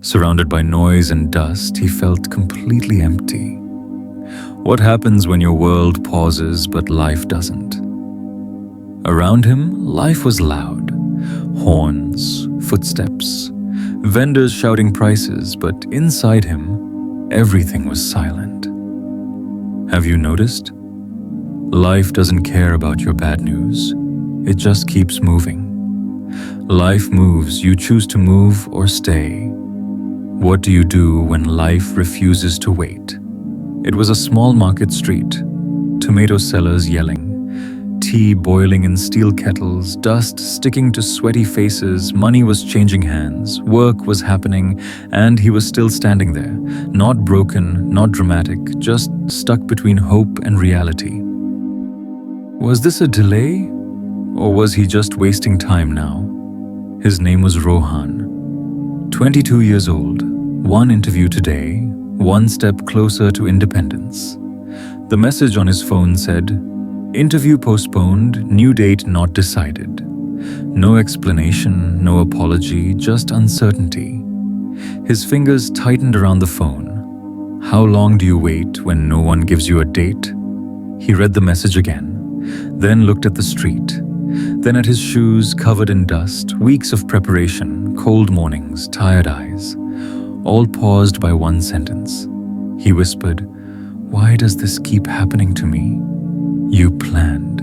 Surrounded by noise and dust, he felt completely empty. What happens when your world pauses but life doesn't? Around him, life was loud. Horns, footsteps, vendors shouting prices, but inside him, everything was silent. Have you noticed? Life doesn't care about your bad news. It just keeps moving. Life moves, you choose to move or stay. What do you do when life refuses to wait? It was a small market street. Tomato sellers yelling, tea boiling in steel kettles, dust sticking to sweaty faces, money was changing hands, work was happening, and he was still standing there, not broken, not dramatic, just stuck between hope and reality. Was this a delay? Or was he just wasting time now? His name was Rohan. 22 years old, one interview today, one step closer to independence. The message on his phone said, "Interview postponed, new date not decided." No explanation, no apology, just uncertainty. His fingers tightened around the phone. How long do you wait when no one gives you a date? He read the message again, then looked at the street, then at his shoes covered in dust, weeks of preparation, cold mornings, tired eyes, all paused by one sentence. He whispered, "Why does this keep happening to me?" You planned.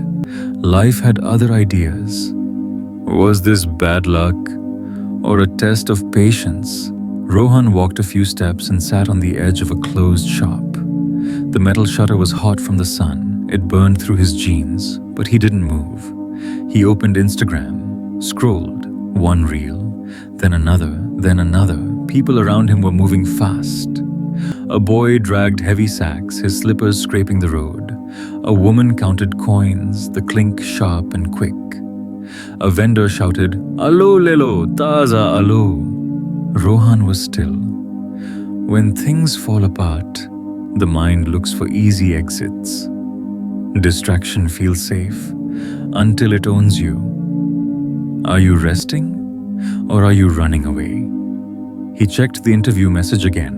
Life had other ideas. Was this bad luck or a test of patience? Rohan walked a few steps and sat on the edge of a closed shop. The metal shutter was hot from the sun. It burned through his jeans, but he didn't move. He opened Instagram, scrolled, one reel, then another, then another. People around him were moving fast. A boy dragged heavy sacks, his slippers scraping the road. A woman counted coins, the clink sharp and quick. A vendor shouted, "Alo lelo, taza alo." Rohan was still. When things fall apart, the mind looks for easy exits. Distraction feels safe until it owns you. Are you resting or are you running away? He checked the interview message again.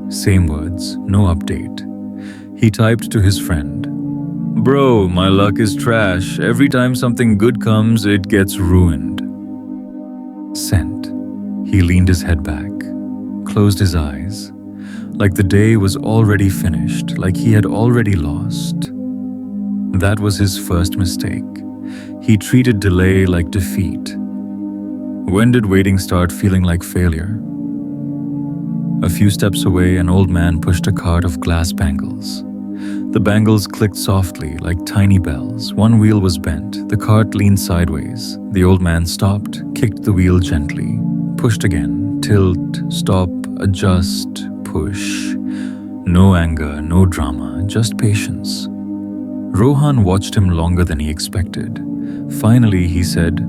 Same words, no update. He typed to his friend, "Bro, my luck is trash. Every time something good comes, it gets ruined." Sent. He leaned his head back, closed his eyes, like the day was already finished, like he had already lost. That was his first mistake. He treated delay like defeat. When did waiting start feeling like failure? A few steps away, an old man pushed a cart of glass bangles. The bangles clicked softly like tiny bells. One wheel was bent. The cart leaned sideways. The old man stopped, kicked the wheel gently, pushed again, tilt, stop, adjust, push. No anger, no drama, just patience. Rohan watched him longer than he expected. Finally, he said,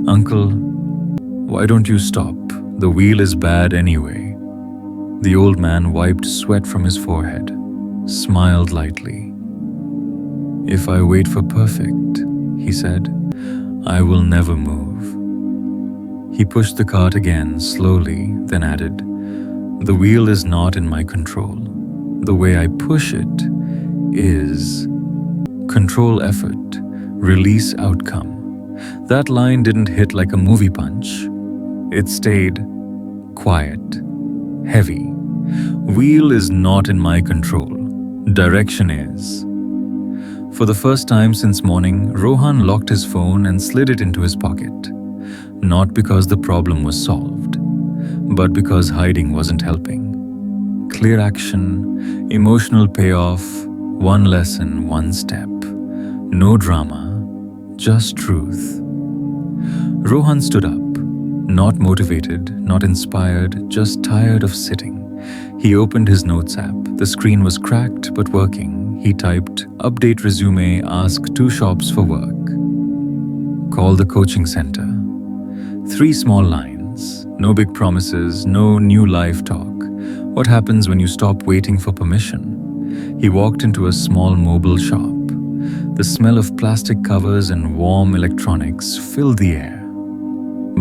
"Uncle, why don't you stop? The wheel is bad anyway." The old man wiped sweat from his forehead, smiled lightly. "If I wait for perfect," he said, "I will never move." He pushed the cart again, slowly, then added, "The wheel is not in my control. The way I push it is. Control effort, release outcome." That line didn't hit like a movie punch. It stayed quiet, heavy. Wheel is not in my control. Direction is. For the first time since morning, Rohan locked his phone and slid it into his pocket. Not because the problem was solved, but because hiding wasn't helping. Clear action, emotional payoff, one lesson, one step. No drama, just truth. Rohan stood up, not motivated, not inspired, just tired of sitting. He opened his notes app. The screen was cracked but working. He typed, "Update resume, ask 2 shops for work. Call the coaching center." 3 small lines, no big promises, no new life talk. What happens when you stop waiting for permission? He walked into a small mobile shop. The smell of plastic covers and warm electronics filled the air.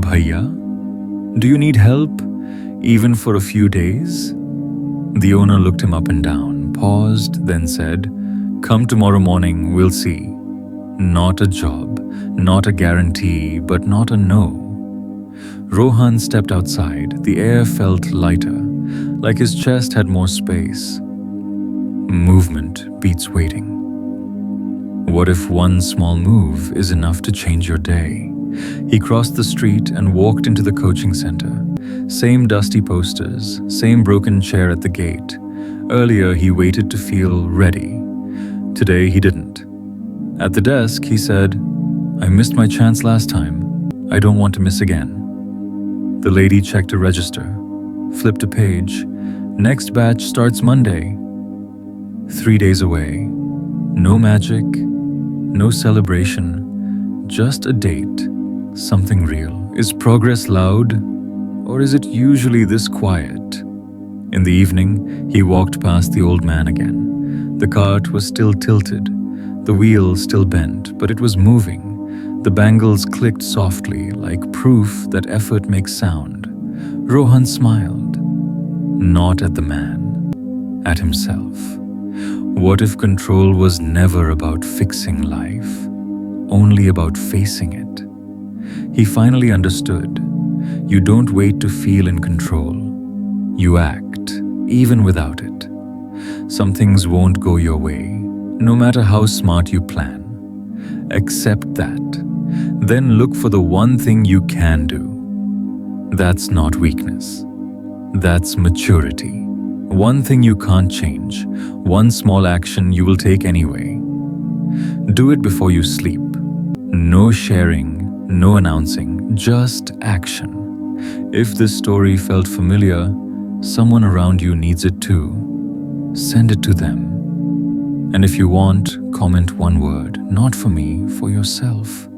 "Bhaiya, do you need help?" Even for a few days? The owner looked him up and down, paused, then said, "Come tomorrow morning, we'll see." Not a job, not a guarantee, but not a no. Rohan stepped outside. The air felt lighter, like his chest had more space. Movement beats waiting. What if one small move is enough to change your day? He crossed the street and walked into the coaching center. Same dusty posters, same broken chair at the gate. Earlier, he waited to feel ready. Today, he didn't. At the desk, he said, "I missed my chance last time. I don't want to miss again." The lady checked a register, flipped a page. Next batch starts Monday. 3 days away. No magic, no celebration, just a date. Something real. Is progress loud, or is it usually this quiet? In the evening, he walked past the old man again. The cart was still tilted, the wheel still bent, but it was moving. The bangles clicked softly, like proof that effort makes sound. Rohan smiled. Not at the man, at himself. What if control was never about fixing life, only about facing it? He finally understood. You don't wait to feel in control. You act, even without it. Some things won't go your way, no matter how smart you plan. Accept that. Then look for the one thing you can do. That's not weakness. That's maturity. One thing you can't change, one small action you will take anyway. Do it before you sleep. No sharing, no announcing, just action. If this story felt familiar, someone around you needs it too. Send it to them. And if you want, comment one word, not for me, for yourself.